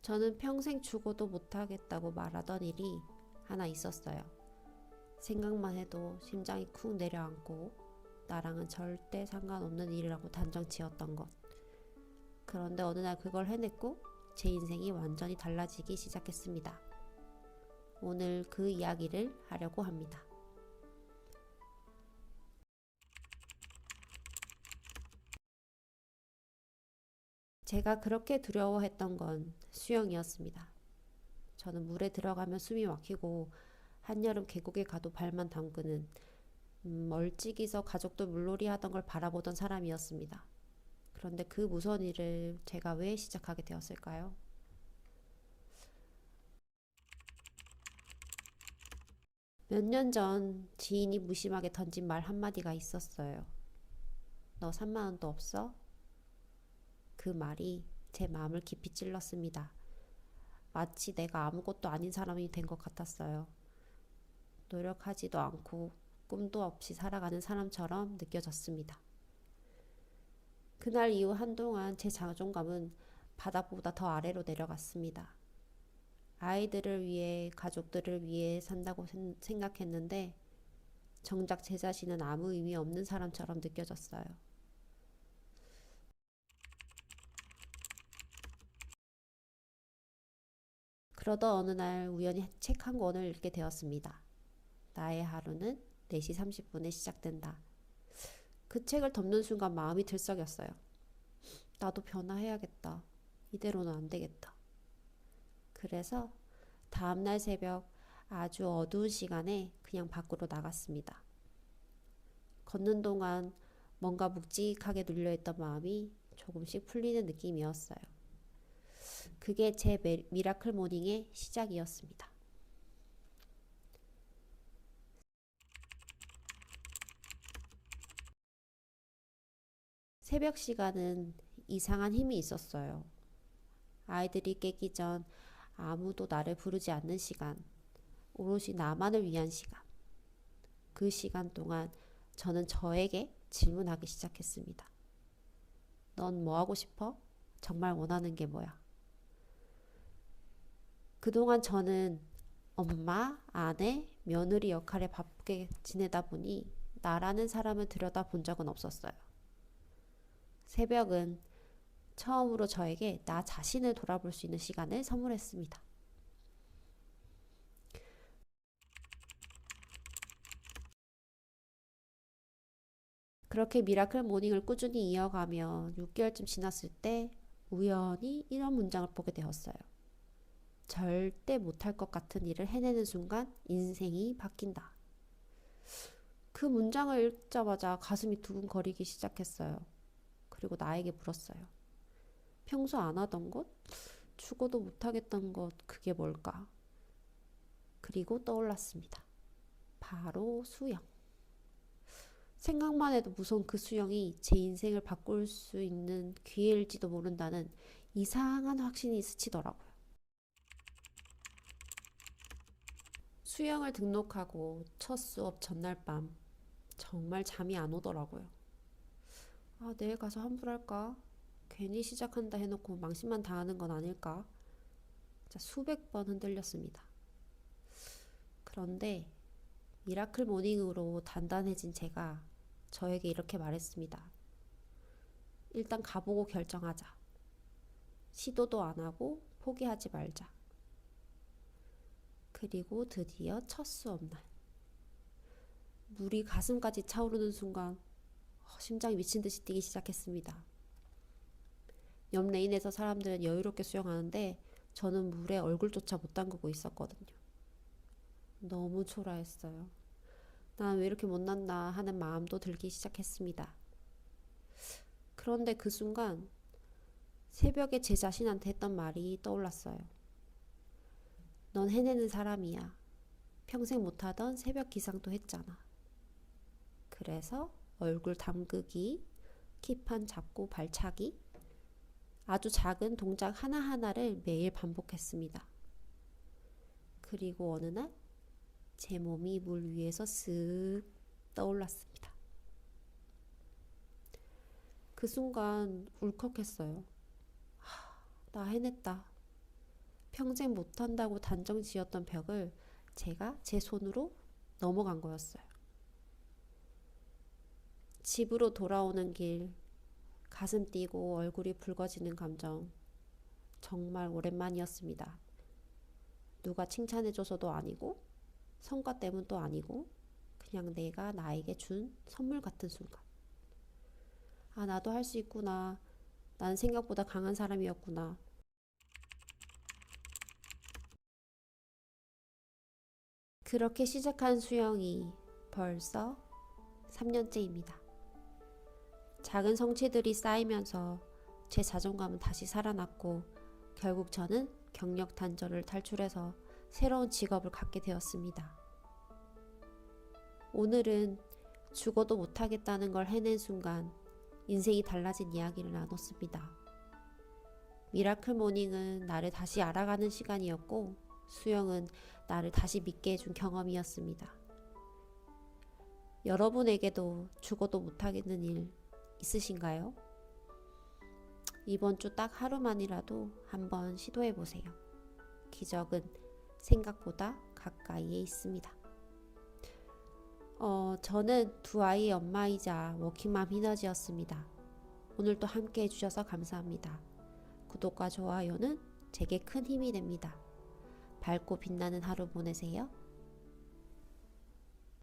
저는 평생 죽어도 못하겠다고 말하던 일이 하나 있었어요. 생각만 해도 심장이 쿵 내려앉고 나랑은 절대 상관없는 일이라고 단정 지었던 것. 그런데 어느 날 그걸 해냈고 제 인생이 완전히 달라지기 시작했습니다. 오늘 그 이야기를 하려고 합니다. 제가 그렇게 두려워했던 건 수영이었습니다. 저는 물에 들어가면 숨이 막히고 한여름 계곡에 가도 발만 담그는 멀찍이서 가족도 물놀이 하던 걸 바라보던 사람이었습니다. 그런데 그 무서운 일을 제가 왜 시작하게 되었을까요? 몇 년 전 지인이 무심하게 던진 말 한마디가 있었어요. 너 3만 원도 없어? 그 말이 제 마음을 깊이 찔렀습니다. 마치 내가 아무것도 아닌 사람이 된 것 같았어요. 노력하지도 않고 꿈도 없이 살아가는 사람처럼 느껴졌습니다. 그날 이후 한동안 제 자존감은 바닥보다 더 아래로 내려갔습니다. 아이들을 위해, 가족들을 위해 산다고 생각했는데 정작 제 자신은 아무 의미 없는 사람처럼 느껴졌어요. 그러던 어느 날 우연히 책 한 권을 읽게 되었습니다. 나의 하루는 4시 30분에 시작된다. 그 책을 덮는 순간 마음이 들썩였어요. 나도 변화해야겠다. 이대로는 안 되겠다. 그래서 다음날 새벽 아주 어두운 시간에 그냥 밖으로 나갔습니다. 걷는 동안 뭔가 묵직하게 눌려있던 마음이 조금씩 풀리는 느낌이었어요. 그게 제 미라클 모닝의 시작이었습니다. 새벽 시간은 이상한 힘이 있었어요. 아이들이 깨기 전 아무도 나를 부르지 않는 시간, 오롯이 나만을 위한 시간. 그 시간 동안 저는 저에게 질문하기 시작했습니다. 넌 뭐 하고 싶어? 정말 원하는 게 뭐야? 그동안 저는 엄마, 아내, 며느리 역할에 바쁘게 지내다 보니 나라는 사람을 들여다본 적은 없었어요. 새벽은 처음으로 저에게 나 자신을 돌아볼 수 있는 시간을 선물했습니다. 그렇게 미라클 모닝을 꾸준히 이어가며 6개월쯤 지났을 때 우연히 이런 문장을 보게 되었어요. 절대 못할 것 같은 일을 해내는 순간 인생이 바뀐다. 그 문장을 읽자마자 가슴이 두근거리기 시작했어요. 그리고 나에게 물었어요. 평소 안 하던 것? 죽어도 못하겠던 것, 그게 뭘까? 그리고 떠올랐습니다. 바로 수영. 생각만 해도 무서운 그 수영이 제 인생을 바꿀 수 있는 기회일지도 모른다는 이상한 확신이 스치더라고요. 수영을 등록하고 첫 수업 전날 밤 정말 잠이 안 오더라고요. 아, 내일 가서 환불할까? 괜히 시작한다 해놓고 망신만 당하는 건 아닐까? 자, 수백 번 흔들렸습니다. 그런데 미라클 모닝으로 단단해진 제가 저에게 이렇게 말했습니다. 일단 가보고 결정하자. 시도도 안 하고 포기하지 말자. 그리고 드디어 첫 수업날. 물이 가슴까지 차오르는 순간 심장이 미친 듯이 뛰기 시작했습니다. 옆 레인에서 사람들은 여유롭게 수영하는데 저는 물에 얼굴조차 못 담그고 있었거든요. 너무 초라했어요. 난 왜 이렇게 못났나 하는 마음도 들기 시작했습니다. 그런데 그 순간 새벽에 제 자신한테 했던 말이 떠올랐어요. 넌 해내는 사람이야. 평생 못하던 새벽 기상도 했잖아. 그래서 얼굴 담그기, 키판 잡고 발차기, 아주 작은 동작 하나하나를 매일 반복했습니다. 그리고 어느 날 제 몸이 물 위에서 쓱 떠올랐습니다. 그 순간 울컥했어요. 나 해냈다. 평생 못한다고 단정 지었던 벽을 제가 제 손으로 넘어간 거였어요. 집으로 돌아오는 길, 가슴 뛰고 얼굴이 붉어지는 감정, 정말 오랜만이었습니다. 누가 칭찬해줘서도 아니고, 성과 때문도 아니고, 그냥 내가 나에게 준 선물 같은 순간. 아, 나도 할 수 있구나. 난 생각보다 강한 사람이었구나. 그렇게 시작한 수영이 벌써 3년째입니다. 작은 성취들이 쌓이면서 제 자존감은 다시 살아났고, 결국 저는 경력 단절을 탈출해서 새로운 직업을 갖게 되었습니다. 오늘은 죽어도 못하겠다는 걸 해낸 순간 인생이 달라진 이야기를 나눴습니다. 미라클 모닝은 나를 다시 알아가는 시간이었고, 수영은 나를 다시 믿게 해준 경험이었습니다. 여러분에게도 죽어도 못하겠는 일 있으신가요? 이번 주 딱 하루만이라도 한번 시도해보세요. 기적은 생각보다 가까이에 있습니다. 저는 두 아이의 엄마이자 워킹맘 희너지였습니다. 오늘도 함께 해주셔서 감사합니다. 구독과 좋아요는 제게 큰 힘이 됩니다. 밝고 빛나는 하루 보내세요.